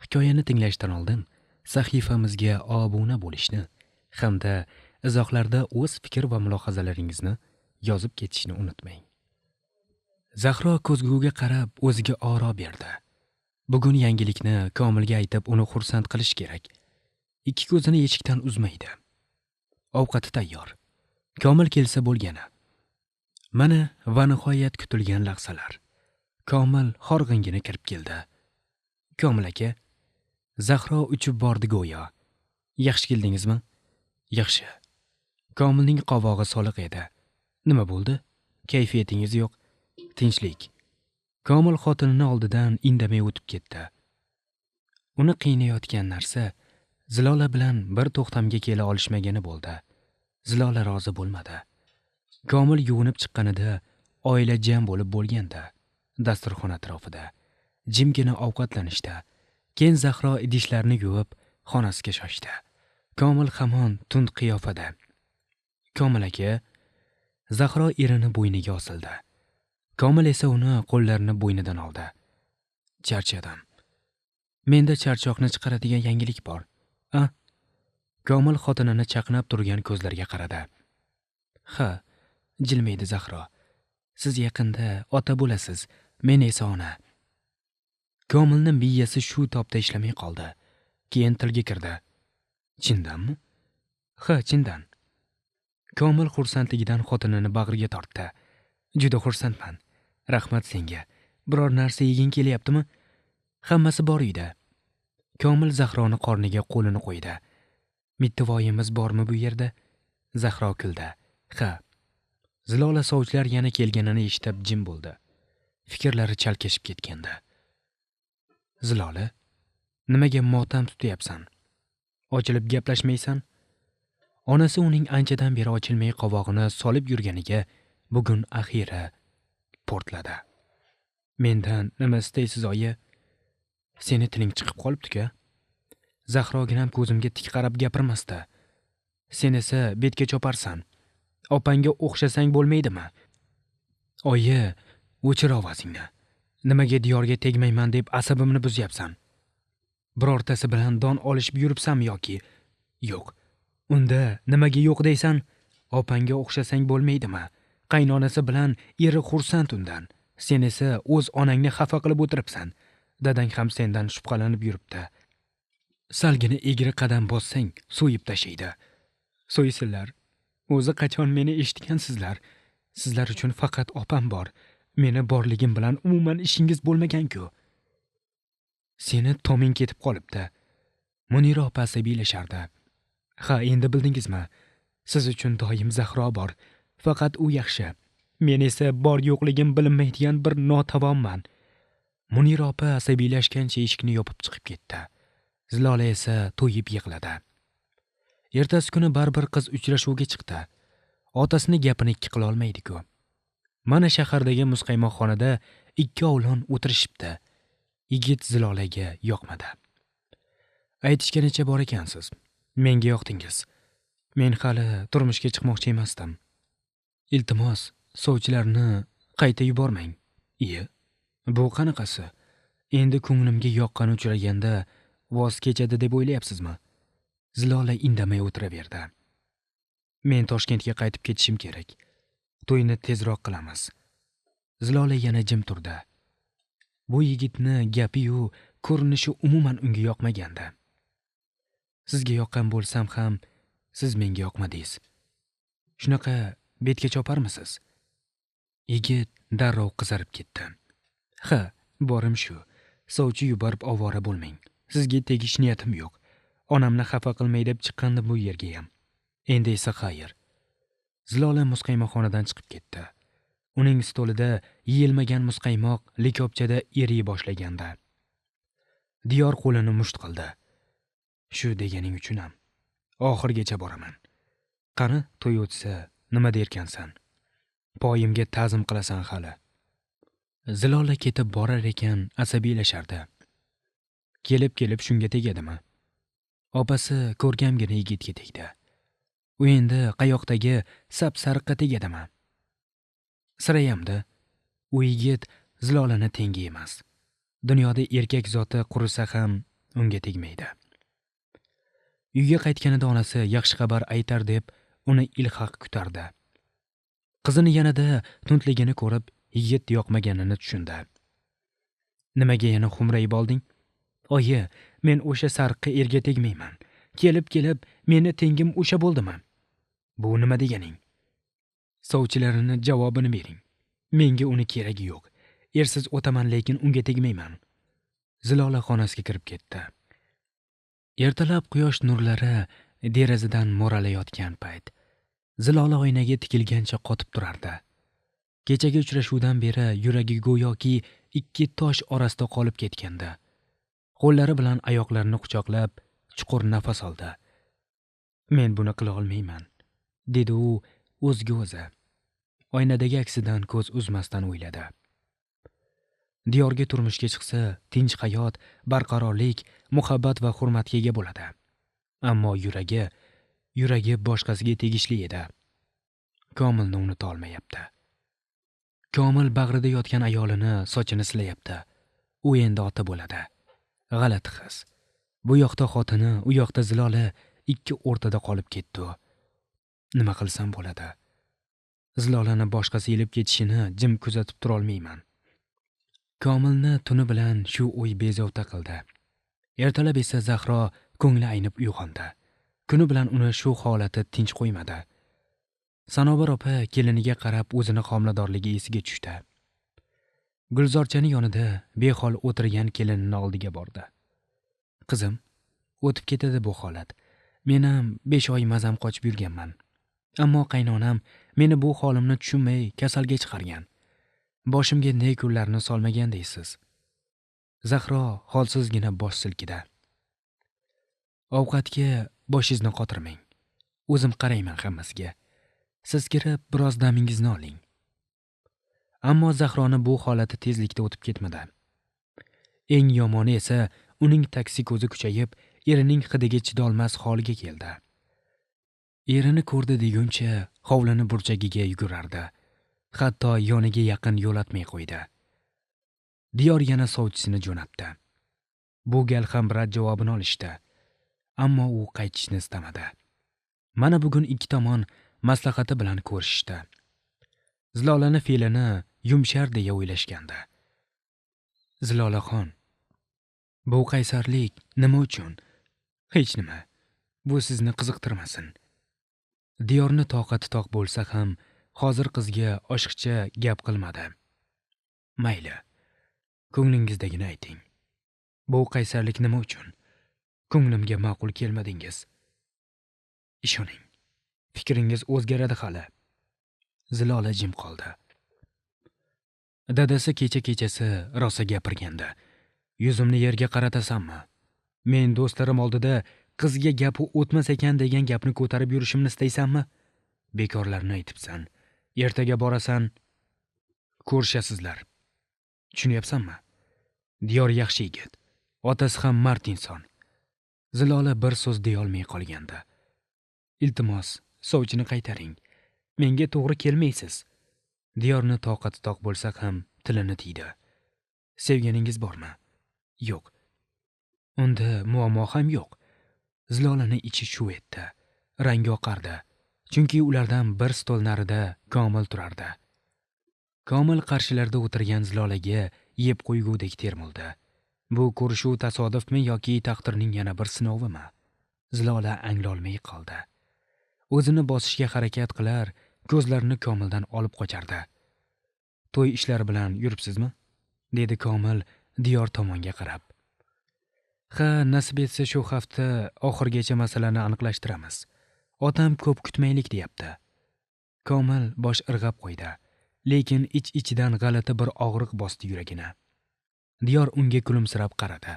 Hikoyani tinglashdan oldin sahifamizga obuna bo'lishni hamda izohlarda o'z fikr va mulohazalaringizni yozib ketishni unutmang. Zahro ko'zguga qarab o'ziga oro berdi. Bugun yangilikni Komilga aytib uni xursand qilish kerak. Ikki ko'zini eshikdan uzmaydi. Ovqati tayyor. Komil kelsa bo'lgani. Mana va nihoyat kutilgan lahzalar. Komil horg'ingina kirib keldi. Komil aka, Zahro uchib bordi go'yo. Yaxshi keldingizmi? Yaxshi. Komilning qovog'i soliq edi. Nima bo'ldi? Kayfiyatingiz yo'q. Tinchlik. Komil xotinini oldidan indamay o'tib ketdi. Uni qiynayotgan narsa Zilola bilan bir to'xtamga kela olishmagani bo'ldi. Zilola rozi bo'lmadi. Komil yuvinib chiqqanida oila jam bo'lib bo'lganda, dasturxon atrofida jimgina ovqatlanishda. Keyin Zahro idishlarni yuvib xonasiga shoshdi. Komil hamon tund qiyofada. Komil aka, Zahro erini bo'yniga osildi. Komil esa uni qo'llarini bo'ynidan oldi. Charchadim. Menda charchoqni chiqaradigan yangilik bor. Komil xotinini chaqnab turgan ko'zlarga qaradi. Ha, jilmaydi Zahro. Siz yaqinda ota bo'lasiz, men esa ona. Komilni miyasi shu topda ishlamay qoldi. Keyin tilga kirdi. Chindanmi? Ha, chindan. Komil xursandligidan xotinini bag'riga tortdi. Juda xursandman. Rahmat senga. Biror narsa yeging kelyaptimi? Hammasi bor uyda. Komil Zahroni qorniga qo'lini qo'ydi. Mittivoyimiz bormi bu yerda? Zahro kuldi. Ha. Zilola sovchilar yana kelganini eshitib jim bo'ldi. Fikrlari chalkashib ketgandi. Zilola, nimaga motam tutyapsan? Ochilib gaplashmaysan? Onasi uning anchadan beri ochilmay qovog'ini solib yurganiga bugun axira portladi. Mendan nima istaysiz, oyi? Seni tiling chiqib qolibdi-ku. Zahroginam ko'zimga tik qarab gapirmasdi. Sen esa betga choparsan. Opangga o'xshasang bo'lmaydimi? Oyi, o'chir ovozingni. Nimaga diyorga tegmayman deb asabimni buzyapsan? Birortasi bilan don olishib yuribsan yoki? Yo'q. Unda nimaga yo'q deysan? Opangga o'xshasang bo'lmaydimi? Qaynonasi bilan eri xursand undan. Sen esa o'z onangni xafa qilib o'tiribsan. Dadang ham sendan shubhalanib yuribdi. Salgina egri qadam bossang, so'yib tashlaydi. So'ysinlar. O'zi qachon meni eshitgansizlar? Sizlar uchun faqat opam bor. Meni borligim bilan umuman ishingiz bo'lmagan-ku. Seni toming ketib qolibdi. Munira opa asabiylashardi. Ha, endi bildingizmi? Siz uchun doim Zahro bor. Faqat u yaxshi. Men esa bor yo'qligim bilinmaydigan bir notavonman. Munira opa asabiylashgancha eshikni yopib chiqib ketdi. Zilola esa to'yib yig'ladi. Ertasi kuni baribir qiz uchrashuvga chiqdi. Otasini gapini ikki qila olmaydi-ku. Mana shahardagi muzqaymoqxonada ikki o'g'lon o'tirishibdi. Yigit Zilolaga yoqmadi. Aytishganicha bor ekansiz. Menga yoqdingiz. Men hali turmushga chiqmoqchi emasdim. Iltimos, sovchilarni qayta yubormang. Iye, bu qanaqasi? Endi ko'nglimga yoqqani uchraganda voz kechadi deb o'ylayapsizmi? Zilola indamay o'tiraverdi. Men Toshkentga qaytib ketishim kerak. To'yni tezroq qilamiz. Zilola yana jim turdi. Bu yigitni gapi-yu ko'rinishi umuman unga yoqmagandi. Sizga yoqqan bo'lsam ham, siz menga yoqmadingiz. Shunaqa betga choparmisiz? Yigit darrov qizarib ketdi. Ha, borim shu. Sovchi yuborib ovora bo'lmang. Sizga tegish niyatim yo'q. Onamni xafa qilmay deb chiqqandim bu yerga ham. Endi esa xayr. Zilola muzqaymoqxonadan chiqib ketdi. Uning stolida yeyilmagan muzqaymoq likopchada eriy boshlagandi. Diyor qo'lini musht qildi. Shu deganing uchun ham oxirgacha boraman. Qani, to'y o'tsa nima derkansan? Poyimga ta'zim qilasan hali. Zilola ketib borar ekan asabiylashardi. Kelib shunga tegadimi? Opasi ko'rkamgina yigitga tegdi. U endi qayoqdagi sap-sariqqa tegadimi? Sirayamda u yigit Zilolani tengi emas. Dunyoda erkak zoti qurisa ham unga tegmaydi. Uyga qaytganida onasi yaxshi xabar aytar deb uni ilhaq kutardi. Qizini yanada tuntligini ko'rib, yigit yoqmaganini tushundi. Nimaga yana xumrayib olding? Oyi, men o'sha sariqqa erga tegmayman. Kelib meni tengim o'sha bo'ldimi? Bu nima deganing? Sovchilarini javobini bering. Menga uni keragi yo'q. Ersiz o'taman, lekin unga tegmayman. Zilola xonasiga kirib ketdi. Ertalab quyosh nurlari derazadan mo'ralayotgan payt Zilola oynaga tikilgancha qotib turardi. Kechagi uchrashuvdan beri yuragi go'yoki ikki tosh orasida qolib ketgandi. Qo'llari bilan oyoqlarini quchoqlab, chuqur nafas oldi. Men buni qila olmayman, dedi u o'ziga o'zi. Oynadagi aksidan ko'z uzmasdan o'yladi. Diyorga turmushga chiqsa, tinch hayot, barqarorlik, muhabbat va hurmatga ega bo'ladi. Ammo yuragi boshqasiga tegishli edi. Komilni unuta olmayapti. Komil bag'rida yotgan ayolini sochini silayapti. U endi ota bo'ladi. G'alati his. Bu yoqda xotini, u yoqda Zilola ikki o'rtada qolib ketdi. Nima qilsam bo'ladi? Zilolani boshqasi ilib ketishini jim kuzatib tura olmayman. Komilni tuni bilan shu o'y bezovta qildi. Ertalab esa Zahro ko'ngli aynib uyg'ondi. Kuni bilan uni shu holati tinch qo'ymadi. Sanobar opa keliniga qarab o'zini homiladorligi esiga tushdi. Gulzorchani yonida behol o'tirgan kelinining oldiga bordi. Qizim, o'tib ketadi bu holat. Men ham 5 oy mazam qochib yurganman. Ammo qaynonam meni bu holimni tushunmay kasalga chiqargan. Boshimga ne kunlarni solmagan deysiz. Zahro holsizgina bosh silkidi. Ovqatga boshingizni qotirmang. O'zim qarayman hammasiga. Siz kirib biroz damingizni oling. Ammo Zahroni bu holati tezlikda o'tib ketmadi. Eng yomoni esa uning taksi ko'zi kuchayib, erining hidiga chidolmas holiga keldi. Erini ko'rdi deguncha hovlini burchagiga yugurardi. Hatto yoniga yaqin yo'latmay qo'ydi. Diyor yana sovchisini jo'natdi. Bu gal ham rad javobini olishdi. Ammo u qaytishni istamadi. Mana bugun ikki tomon maslahati bilan ko'rishdi. Zilolani fe'lini yumshar deya o'ylashgandi. Zilolaxon, bu qaysarlik nima uchun? Hech nima. Bu sizni qiziqtirmasin. Diyorni toqati toq bo'lsa ham hozir qizga oshiqcha gap qilmadi. Mayli. Ko'nglingizdagini ayting. Bu qaysarlik nima uchun? Ko'nglimga ma'qul kelmadingiz. Ishoning. Fikringiz o'zgaradi hali. Zilola jim qoldi. Dadasi kechasi rosa gapirganda, yuzimni yerga qaratasanmi? Men do'stlarim oldida qizga gapi o'tmas ekan degan gapni ko'tarib yurishimni istaysanmi? Bekorlarni aytibsan. Ertaga borasan, ko'rishasizlar. Tushunyapsanmi? Diyor yaxshi yigit. Otasi ham mard inson. Zilola bir so'z deya olmay qolgandi. Iltimos, sovchini qaytaring. Menga to'g'ri kelmaysiz. Diyorni toqati toq bo'lsa ham tilini tiydi. Sevganingiz bormi? Yo'q. Unda muammo ham yo'q. Zilolaning ichi shuv etdi. Rangi oqardi. Chunki ulardan bir stol narida Komil turardi. Komil qarshilarida o'tirgan Zilolaga yeb qo'ygudek termildi. Bu ko'rishuv tasodifmi yoki taqdirning yana bir sinovimi? Zilola anglolmay qoldi. O'zini bosishga harakat qilar, ko'zlarini Komildan olib qochardi. To'y ishlari bilan yuribsizmi? Dedi Komil Diyor tomonga qarab. Ha, nasib etsa shu hafta oxirgacha masalani aniqlashtiramiz. Otam ko'p kutmaylik deyapti. Komil bosh irg'ab qo'ydi, lekin ich-ichidan g'alati bir og'riq bosdi yuragini. Diyor unga kulimsirab qaradi.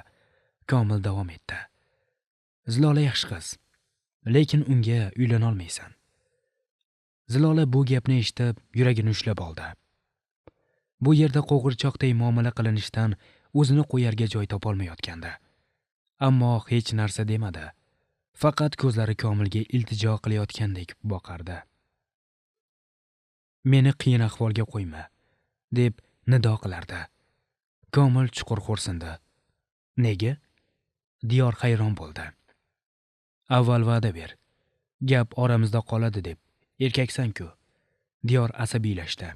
Komil davom etdi. Zilola yaxshi qiz, lekin unga uylana olmaysan. Zilola bu gapni eshitib, yuragini ushlab oldi. Bu yerda qo'g'irchoqday muomala qilinishdan o'zini qo'yarga joy topolmayotgandi. Ammo hech narsa demadi. Faqat ko'zlari Komilga iltijo qilayotgandek boqardi. Meni qiyin ahvolga qo'yma, deb nido qilardi. Komil chuqur xo'rsindi. Nega? Diyor hayron bo'ldi. Avval va'da ber. Gap oramizda qoladi deb. Erkaksan-ku. Diyor asabiylashdi.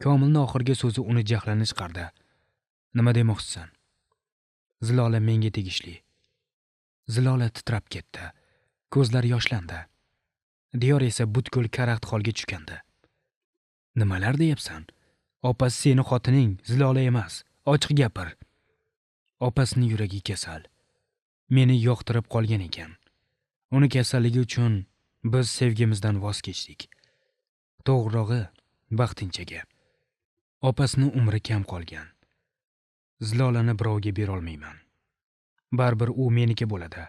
Komilning oxirgi so'zi uni jahlidan chiqardi. Nima demoqchisan? Zilola menga tegishli. Zilola titrab ketdi. Ko'zlari yoshlandi. Diyor esa butkul karaxt holga tushgandi. Nimalar deyapsan? Opasi seni xotining, Zilola emas. Ochiq gapir. Opasining yuragi kasal. Meni yoqtirib qolgan ekan. Uni kasalligi uchun biz sevgimizdan voz kechdik. To'g'rirog'i, vaqtinchaga. Opasining umri kam qolgan. Zilolani birovga bera olmayman. Baribir u meniki bo'ladi.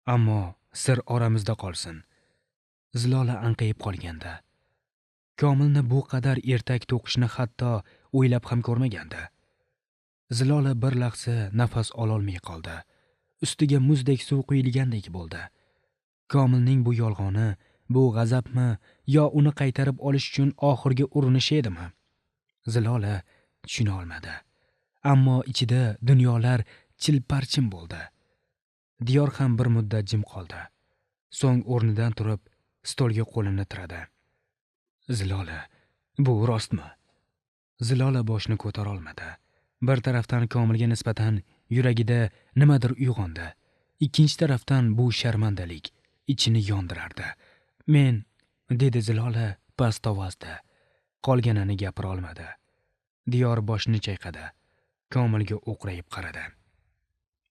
Ammo sir oramizda qolsin. Zilola anqayib qolganda. Komilni bu qadar ertak to'qishni hatto o'ylab ham ko'rmagandi. Zilola bir lahza nafas ololmay qoldi. Ustiga muzdek suv quyilgandek bo'ldi. Komilning bu yolg'oni, bu g'azabmi yo uni qaytarib olish uchun oxirgi urinishi edimi? Zilola tushuna olmadi. Ammo ichida dunyolar chilparchin bo'ldi. Diyor ham bir muddat jim qoldi. So'ng o'rnidan turib, stolga qo'lini tiradi. Zilola, bu rostmi? Zilola boshini ko'tara olmadi. Bir tarafdan Komilga nisbatan yuragida nimadir uyg'ondi. Ikkinchi tarafdan bu sharmandalik ichini yondirardi. Men, dedi Zilola past ovozda. Qolganini gapira olmadi. Diyor boshini chayqadi. Komilga o'qrayib qaradi.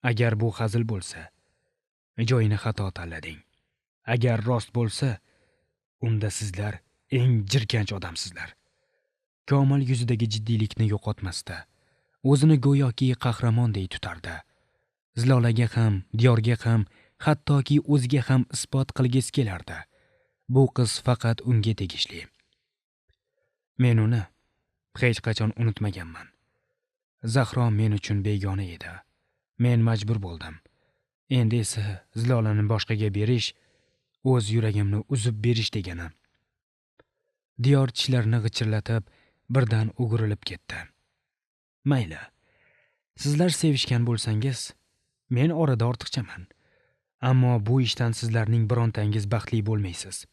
Agar bu hazil bo'lsa, joyini xato tanlading. Agar rost bo'lsa, unda sizlar eng jirkanch odamsizlar. Komil yuzidagi jiddiylikni yo'qotmasdi. O'zini go'yoki qahramondek tutardi. Zilolaga ham, Diyorga ham, hattoki o'ziga ham isbot qilgisi kelardi. Bu qiz faqat unga tegishli. Men uni hech qachon unutmaganman. Zahro men uchun begona edi. Men majbur bo'ldim. Endi esa Zilolani boshqaga berish, o'z yuragimni uzib berish degani. Diyor tishlarini g'ichirlatib, birdan o'girilib ketdi. Mayli. Sizlar sevishgan bo'lsangiz, men orada ortiqchaman. Ammo bu ishdan sizlarning birontangiz baxtli bo'lmaysiz.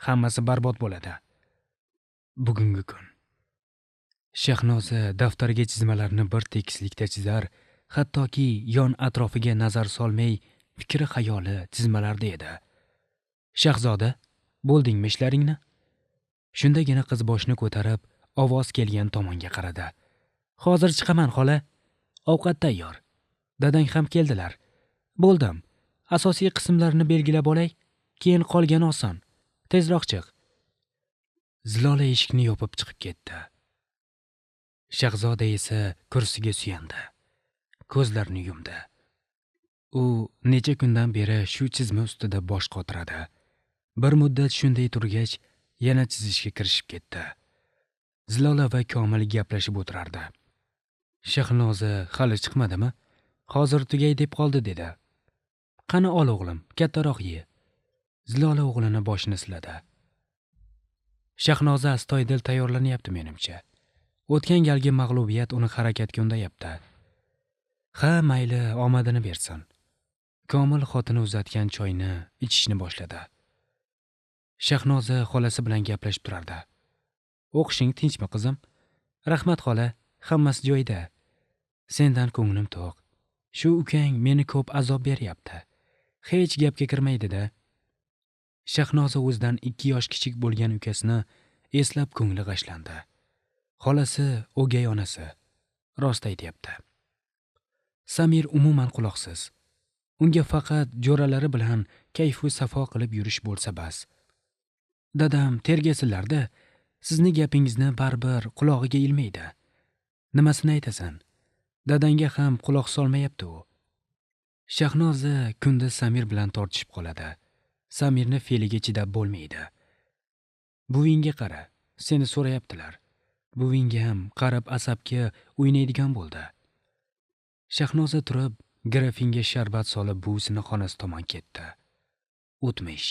Hammasi barbod bo'ladi. Bugungi kun. Shahnoza daftarga chizmalarni bir tekislikda chizar, hattoki yon atrofiga nazar solmay fikri xayoli chizmalarda edi. Shahzoda, bo'ldingmi ishlaringni? Shundagina qiz boshini ko'tarib, ovoz kelgan tomonga qaradi. Hozir chiqaman, xola. Ovqat tayyor. Dadang ham keldilar. Bo'ldim. Asosiy qismlarni belgilab olay, keyin qolgani oson. Tezroq chiq. Zilola eshikni yopib chiqib ketdi. Shahzoda esa kursiga suyandi. Ko'zlarini yumdi. U necha kundan beri shu chizma ustida bosh qotiradi. Bir muddat shunday turgach, yana chizishga kirishib ketdi. Zilola va Komil gaplashib o'tirardi. Shahnoza hali chiqmadimi? Hozir tugay deb qoldi dedi. Qani ol o'g'lim, kattaroq ye. Zilola o'g'lini boshini siladi. Shahnoza astoydil tayyorlanyapti menimcha. O'tgan galgi mag'lubiyat uni harakatga undayapti. Ha, mayli, omadini bersin. Komil xotini uzatgan choyni ichishni boshladi. Shahnoza xolasi bilan gaplashib turardi. O'qishing tinchmi, qizim? Rahmat, xola, hammasi joyida. Sendan ko'nglim to'q. Shu ukang meni ko'p azob beryapti. Hech gapga kirmaydi-da. Shahnoza o'zidan 2 yosh kichik bo'lgan ukasini eslab ko'ngli g'ashlandi. Xolasi o'gay onasi. Rost aytayapti. Samir umuman quloqsiz. Unga faqat jo'ralari bilan kayfu safo qilib yurish bo'lsa bas. Dadam tergasinlarda, sizni gapingizni baribir qulog'iga ilmaydi. Nimasini aytasan? Dadangga ham quloq solmayapti u. Shahnoza kunduz Samir bilan tortishib qoladi. Samirni fe'liga chidab bo'lmaydi. Buvingga qara, seni so'rayaptilar. Buvingga ham qarab asabga o'ynaydigan bo'ldi. Shahnoza turib, grafinga sharbat solib buvisining xonasi tomon ketdi. O'tmish.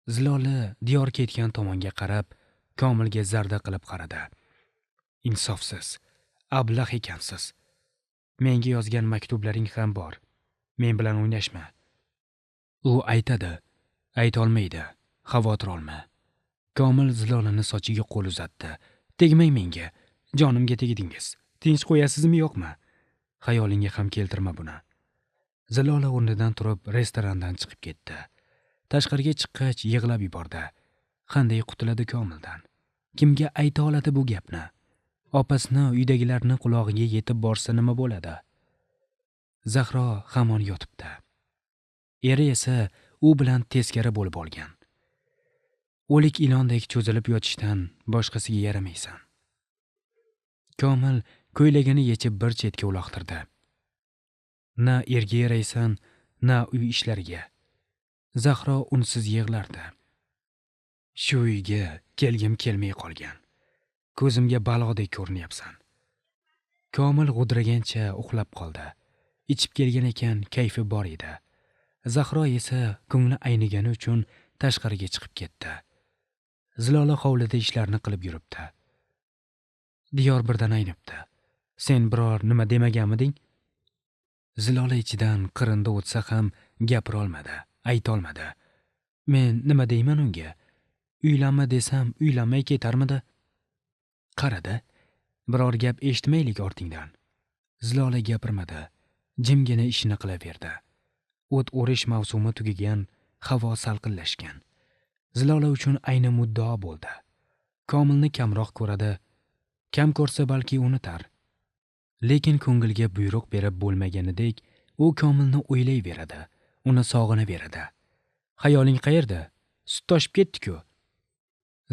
Zilola Diyor ketgan tomonga qarab, Komilga zarda qilib qaradi. Insofsiz, ablah ekansiz. Menga yozgan maktublaring ham bor. Men bilan o'ynashma. U aytadi, aytolmaydi. Xavotir olma. Komil Zilolani sochiga qo'l uzatdi. Tegmang menga. Jonimga tegdingiz. Tinch qo'yasizmi yo'qmi? Xayolingga ham keltirma buni. Zilola o'rnidan turib restorandan chiqib ketdi. Tashqariga chiqqach yig'lab yubordi. Qanday qutuladi Komildan? Kimga ayta oladi bu gapni? Opasini uydagilarni qulog'iga yetib borsa nima bo'ladi? Zahro hamon yotibdi. Eri esa u bilan teskari bo'lib olgan. O'lik ilondek cho'zilib yotishdan boshqasiga yaramaysan. Komil ko'ylagini yechib bir chetga uloqtirdi. Na erga yaraysan, na uy ishlariga. Zahro unsiz yig'lardi. Shu uyga kelgim kelmay qolgan. Ko'zimga balodek ko'rinyapsan. Komil g'udragancha uxlab qoldi. Ichib kelgan ekan, kayfi bor edi. Zahro esa ko'ngli aynigani uchun tashqariga chiqib ketdi. Zilola hovlida ishlarni qilib yuribdi. Diyor birdan aynibdi. Sen biror nima demaganmiding? Zilola ichidan qirinda o'tsa ham gapira olmadi, ayta olmadi. Men nima deyman unga? Uylanma desam uylanmay ketarmidi? Qarada, biror gap eshitmaylik ortingdan. Zilola gapirmadi. Jimgina ishini qilaverdi. O't o'rish mavsumi tugagan, havo salqinlashgan. Zilola uchun ayni muddao bo'ldi. Komilni kamroq ko'radi, kam ko'rsa balki unutar. Lekin ko'ngilga buyruq berib bo'lmaganidek, u Komilni o'ylayveradi, uni sog'inaveradi. Xayoling qayerda? Sut toshib ketdi-ku.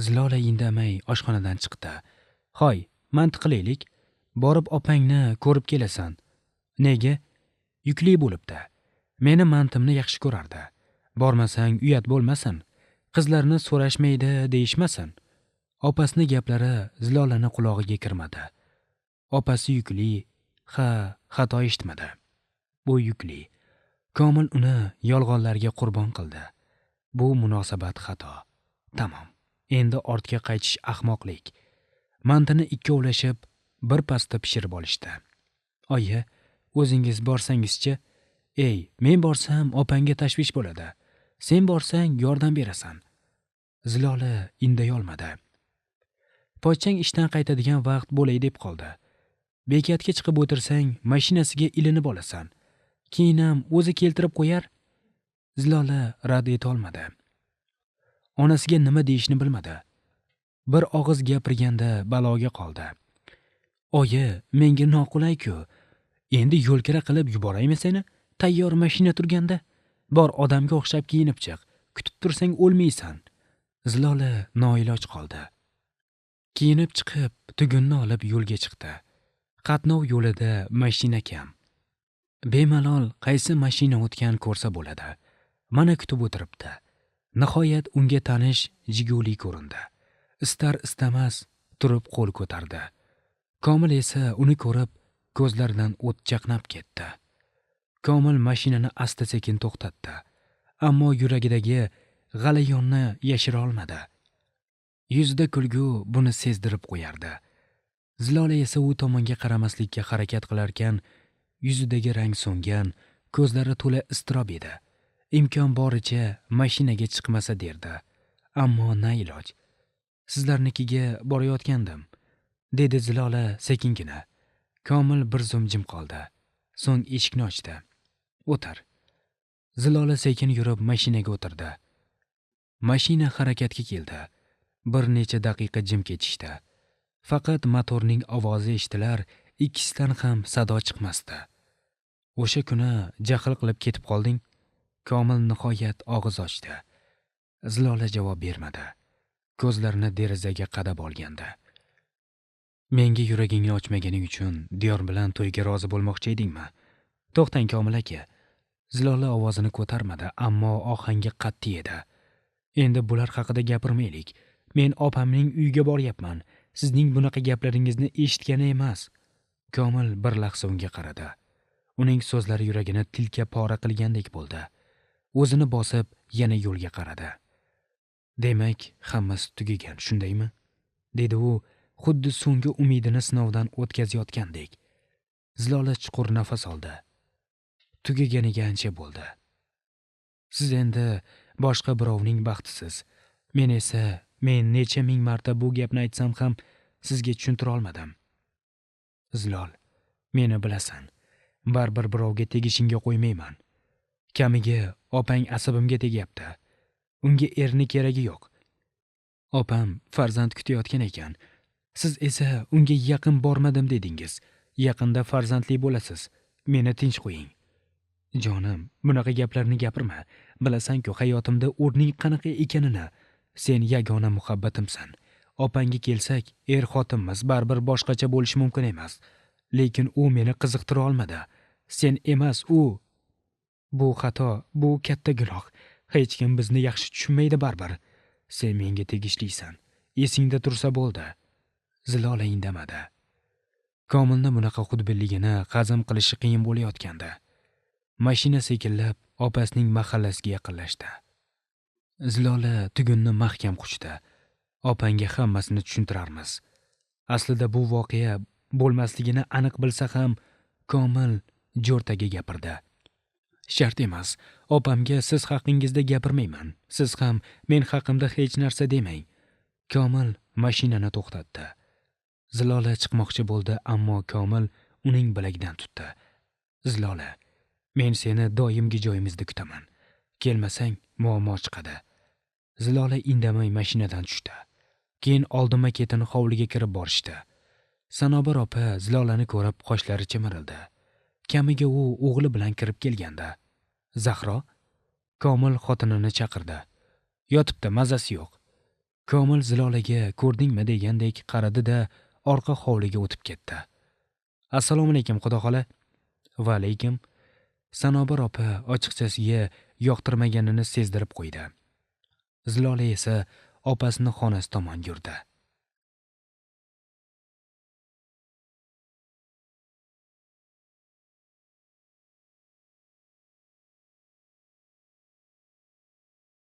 Zilola indamay oshxonadan chiqdi. Hoy, mantiq qilaylik. Borib opangni ko'rib kelasan. Nega? Yukli bo'libdi. Meni mantimni yaxshi ko'rardi. Bormasang uyat bo'lmasin. Qizlarni so'rashmaydi deyishmasin. Opasini gaplari Zilolani qulog'iga kirmadi. Opasi yukli, xato eshitmadi. Bu yukli. Komil uni yolg'onlarga qurbon qildi. Bu munosabat xato. Tamom. Endi ortga qaytish ahmoqlik. Mantini ikkovlashib bir pasda pishirib olishdi. Oyi, o'zingiz borsangizchi? Ey, men borsam opangga tashvish bo'ladi. Sen borsang yordam berasan. Zilola inday olmadi. Pochchang ishdan qaytadigan vaqt bo'lay deb qoldi. Bekatga chiqib o'tirsang, mashinasiga ilinib olasan. Keyinam o'zi keltirib qo'yar. Zilola rad eta olmadi. Onasiga nima deyishni bilmadi. Bir og'iz gapirganda baloga qoldi. Oyi, menga noqulay-ku. Endi yo'lkira qilib yuboraymi seni? Tayyor mashina turganda, bor odamga o'xshab kiyinib chiq. Kutib tursang o'lmaysan. Zilola noiloj qoldi. Kiyinib chiqib, tugunni olib yo'lga chiqdi. Qatnov yo'lida mashina kam. Bemalol qaysi mashina o'tgan ko'rsa bo'ladi. Mana kutib o'tiribdi. Nihoyat unga tanish Jiguli ko'rindi. Istar-istamas turib qo'l ko'tardi. Komil esa uni ko'rib, ko'zlaridan o't chaqnab ketdi. Komil mashinani asta-sekin to'xtatdi. Ammo yuragidagi g'alayonni yashira olmadi. Yuzida kulgu buni sezdirib qo'yardi. Zilola esa u tomonga qaramaslikka harakat qilarkan, yuzidagi rang so'ngan, ko'zlari to'la iztirob edi. Imkon boricha mashinaga chiqmasa derdi. Ammo na iloj. Sizlarnikiga borayotgandim, dedi Zilola sekingina. Komil bir zum jim qoldi. So'ng eshikni ochdi. O'tir. Zilola sekin yurib mashinaga o'tirdi. Mashina harakatga keldi. Bir necha daqiqa jim ketishdi. Faqat motorning ovozi eshitilar, ikkisidan ham sado chiqmasdi. O'sha kuni jahl qilib ketib qolding? Komil nihoyat og'iz ochdi. Zilola javob bermadi. Ko'zlarini derazaga qadab olgandi. Menga yuragingni ochmaganing uchun Diyor bilan to'yga rozi bo'lmoqchi edingmi? To'xtang Komil aka. Zilola ovozini ko'tarmadi, ammo ohangi qat'iy edi. Endi bular haqida gapirmaylik. Men opamning uyiga boryapman. Sizning bunaqa gaplaringizni eshitgani emas. Komil bir lahza unga qaradi. Uning so'zlari yuragini tilka pora qilgandek bo'ldi. O'zini bosib yana yo'lga qaradi. Demak, hammasi tugagan, shundaymi? Dedi u, xuddi so'nggi umidini sinovdan o'tkazayotgandek. Zilola chuqur nafas oldi. tugaganiga ancha bo'ldi. Siz endi boshqa birovning baxtisiz. Men necha ming marta bu gapni aytsam ham sizga tushuntira olmadim. Zilol, meni bilasan. Baribir birovga tegishingga qo'ymayman. Kamiga opang asabimga tegyapti. Unga erni keragi yo'q. Opam farzand kutayotgan ekan. Siz esa unga yaqin bormadim dedingiz. Yaqinda farzandli bo'lasiz. Meni tinch qo'ying. Jonim, bunaqa gaplarni gapirma. Bilasan-ku hayotimda o'rning qanaqa ekanini. Sen yagona muhabbatimsan. Opangga kelsak, xotinmiz, baribir boshqacha bo'lishi mumkin emas. Lekin u meni qiziqtira olmadi. Sen emas, u. Bu xato, bu katta gunoh. Hech kim bizni yaxshi tushunmaydi baribir. Sen menga tegishlisan. Esingda tursa bo'ldi. Zilola indamadi. Komilni bunaqa xudbinligini hazm qilishi qiyin bo'layotgandi. Mashina sekillab opasining mahallasiga yaqinlashdi. Zilola tugunni mahkam quchdi. Opangga hammasini tushuntirarmiz. Aslida bu voqea bo'lmasligini aniq bilsa ham, Komil jo'rtaga gapirdi. Shart emas. Opamga siz haqingizda gapirmayman. Siz ham men haqimda hech narsa demang. Komil mashinani to'xtatdi. Zilola chiqmoqchi bo'ldi, ammo Komil uning bilagidan tutdi. Zilola, men seni doimgi joyimizda kutaman. Kelmasang muammo chiqadi. Zilola indamay mashinadan tushdi. Keyin oldinma-ketin hovliga kirib borishdi. Sanobar opa Zilolani ko'rib qoshlari chimirildi. Kamiga u o'g'li bilan kirib kelganda. Zahro, Komil xotinini chaqirdi. Yotibdi, mazasi yo'q. Komil Zilolaga ko'rdingmi degandek qaradi-da, orqa hovliga o'tib ketdi. Assalomu alaykum, xudo xola. Va alaykum. Sanobar opa ochiqchasiga yoqtirmaganini sezdirib qo'ydi. Zilola esa opasining xonasi tomon yurdi.